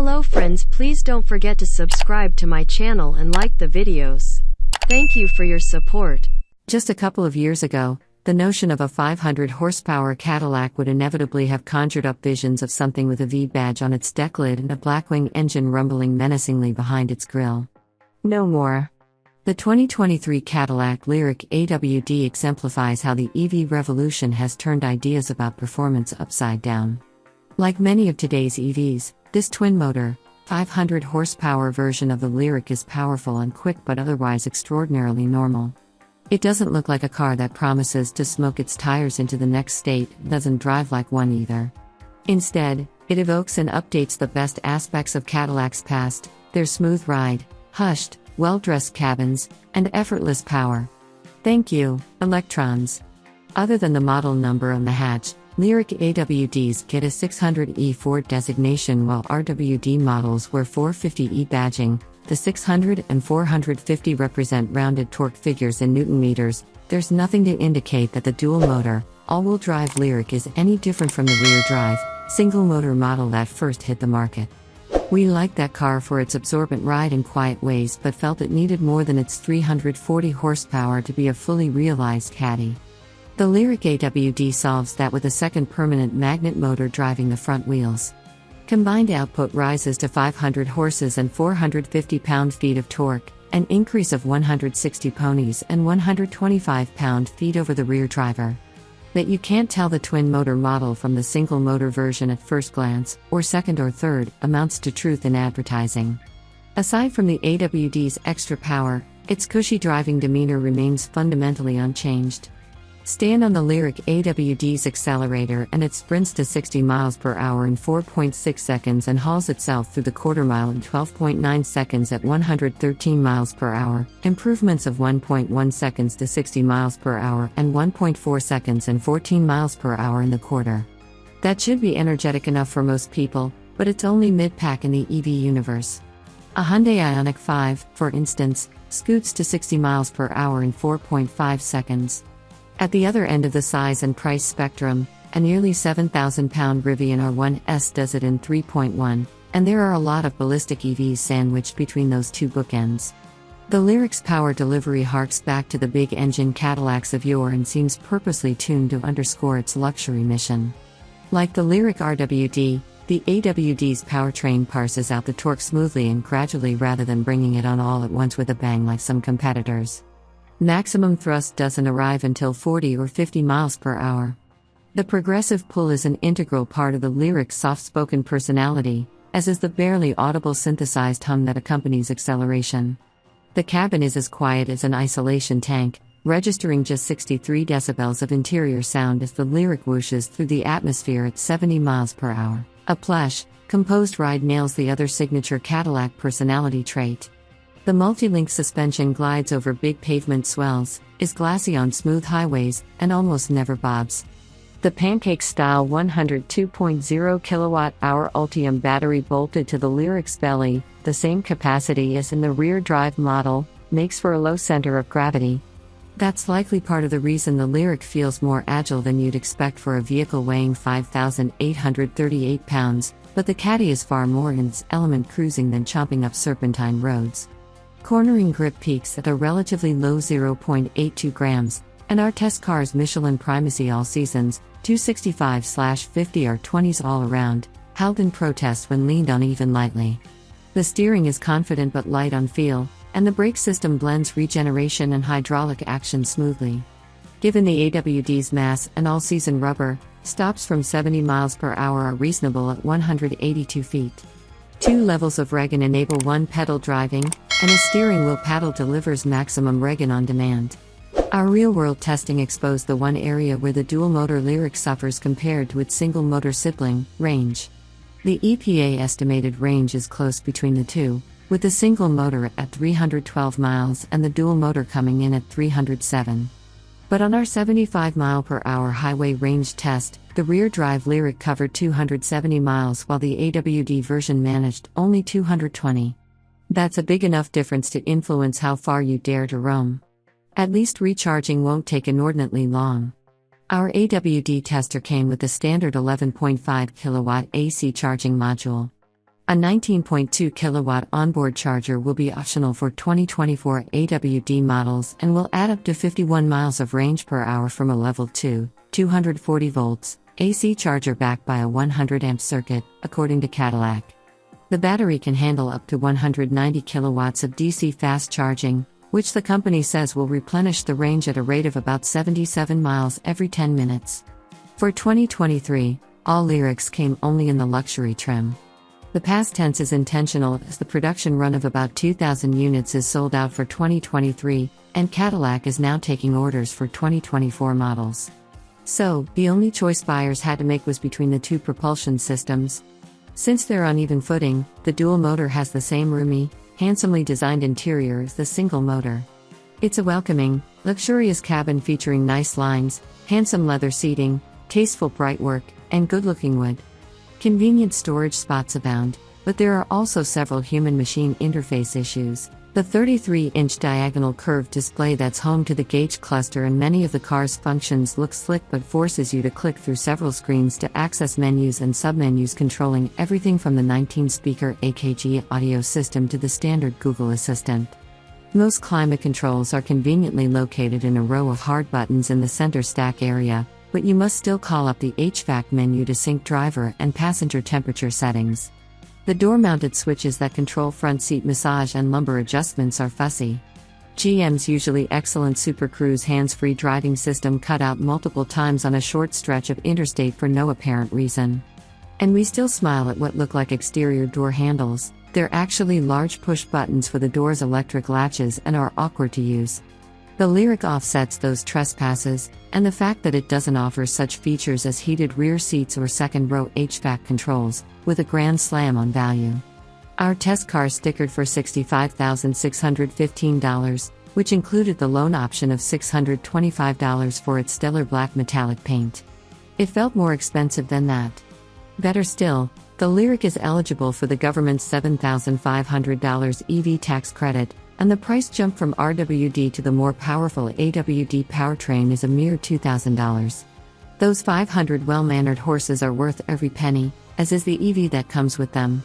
Hello friends, please don't forget to subscribe to my channel and like the videos. Thank you for your support. Just a couple of years ago, the notion of a 500 horsepower Cadillac would inevitably have conjured up visions of something with a V badge on its decklid and a Blackwing engine rumbling menacingly behind its grille. No more. The 2023 Cadillac Lyriq AWD exemplifies how the EV revolution has turned ideas about performance upside down. Like many of today's EVs, this twin-motor, 500 horsepower version of the Lyriq is powerful and quick but otherwise extraordinarily normal. It doesn't look like a car that promises to smoke its tires into the next state, doesn't drive like one either. Instead, it evokes and updates the best aspects of Cadillac's past, their smooth ride, hushed, well-dressed cabins, and effortless power. Thank you, Electrons. Other than the model number on the hatch, Lyriq AWDs get a 600E Ford designation while RWD models wear 450E badging. The 600 and 450 represent rounded torque figures in Newton meters. There's nothing to indicate that the dual-motor, all-wheel drive Lyriq is any different from the rear-drive, single-motor model that first hit the market. We liked that car for its absorbent ride and quiet ways but felt it needed more than its 340 horsepower to be a fully realized Caddy. The Lyriq AWD solves that with a second permanent magnet motor driving the front wheels. Combined output rises to 500 horses and 450 pound-feet of torque, an increase of 160 ponies and 125 pound-feet over the rear driver. That you can't tell the twin-motor model from the single-motor version at first glance, or second or third, amounts to truth in advertising. Aside from the AWD's extra power, its cushy driving demeanor remains fundamentally unchanged. Stand on the Lyriq AWD's accelerator and it sprints to 60 miles per hour in 4.6 seconds and hauls itself through the quarter mile in 12.9 seconds at 113 miles per hour, improvements of 1.1 seconds to 60 miles per hour and 1.4 seconds and 14 miles per hour in the quarter. That should be energetic enough for most people, but it's only mid-pack in the EV universe. A Hyundai Ioniq 5, for instance, scoots to 60 miles per hour in 4.5 seconds. At the other end of the size and price spectrum, a nearly 7,000-pound Rivian R1S does it in 3.1, and there are a lot of ballistic EVs sandwiched between those two bookends. The Lyriq's power delivery harks back to the big-engine Cadillacs of yore and seems purposely tuned to underscore its luxury mission. Like the Lyriq AWD, the AWD's powertrain parses out the torque smoothly and gradually rather than bringing it on all at once with a bang like some competitors. Maximum thrust doesn't arrive until 40 or 50 miles per hour. The progressive pull is an integral part of the Lyriq's soft-spoken personality, as is the barely audible synthesized hum that accompanies acceleration. The cabin is as quiet as an isolation tank, registering just 63 decibels of interior sound as the Lyriq whooshes through the atmosphere at 70 miles per hour. A plush, composed ride nails the other signature Cadillac personality trait. The multi-link suspension glides over big pavement swells, is glassy on smooth highways, and almost never bobs. The pancake-style 102.0 kilowatt-hour Ultium battery bolted to the Lyriq's belly, the same capacity as in the rear-drive model, makes for a low center of gravity. That's likely part of the reason the Lyriq feels more agile than you'd expect for a vehicle weighing 5,838 pounds, but the Caddy is far more in its element cruising than chomping up serpentine roads. Cornering grip peaks at a relatively low 0.82 grams, and our test car's Michelin primacy all seasons, 265/50 are 20s all around, howled in protest when leaned on even lightly. The steering is confident but light on feel, and the brake system blends regeneration and hydraulic action smoothly. Given the AWD's mass and all-season rubber, stops from 70 miles per hour are reasonable at 182 feet. 2 levels of regen enable one-pedal driving, and a steering wheel paddle delivers maximum regen on demand. Our real-world testing exposed the one area where the dual-motor Lyriq suffers compared to its single-motor sibling, range. The EPA estimated range is close between the two, with the single motor at 312 miles and the dual motor coming in at 307. But on our 75 mile/hour highway range test, the rear-drive Lyriq covered 270 miles while the AWD version managed only 220. That's a big enough difference to influence how far you dare to roam. At least recharging won't take inordinately long. Our AWD tester came with the standard 11.5 kilowatt AC charging module. A 19.2 kilowatt onboard charger will be optional for 2024 AWD models and will add up to 51 miles of range per hour from a level 2, 240 volts, AC charger backed by a 100 amp circuit, according to Cadillac. The battery can handle up to 190 kilowatts of DC fast charging, which the company says will replenish the range at a rate of about 77 miles every 10 minutes. For 2023, all Lyriqs came only in the luxury trim. The past tense is intentional as the production run of about 2,000 units is sold out for 2023, and Cadillac is now taking orders for 2024 models. So, the only choice buyers had to make was between the two propulsion systems. Since they're on even footing, the dual motor has the same roomy, handsomely designed interior as the single motor. It's a welcoming, luxurious cabin featuring nice lines, handsome leather seating, tasteful brightwork, and good-looking wood. Convenient storage spots abound, but there are also several human-machine interface issues. The 33-inch diagonal curved display that's home to the gauge cluster and many of the car's functions looks slick but forces you to click through several screens to access menus and submenus controlling everything from the 19-speaker AKG audio system to the standard Google Assistant. Most climate controls are conveniently located in a row of hard buttons in the center stack area, but you must still call up the HVAC menu to sync driver and passenger temperature settings. The door-mounted switches that control front seat massage and lumbar adjustments are fussy. GM's usually excellent Super Cruise hands-free driving system cut out multiple times on a short stretch of interstate for no apparent reason. And we still smile at what look like exterior door handles. They're actually large push buttons for the door's electric latches and are awkward to use. The Lyriq offsets those trespasses, and the fact that it doesn't offer such features as heated rear seats or second-row HVAC controls, with a grand slam on value. Our test car stickered for $65,615, which included the loan option of $625 for its stellar black metallic paint. It felt more expensive than that. Better still, the Lyriq is eligible for the government's $7,500 EV tax credit, and the price jump from RWD to the more powerful AWD powertrain is a mere $2,000. Those 500 well-mannered horses are worth every penny, as is the EV that comes with them.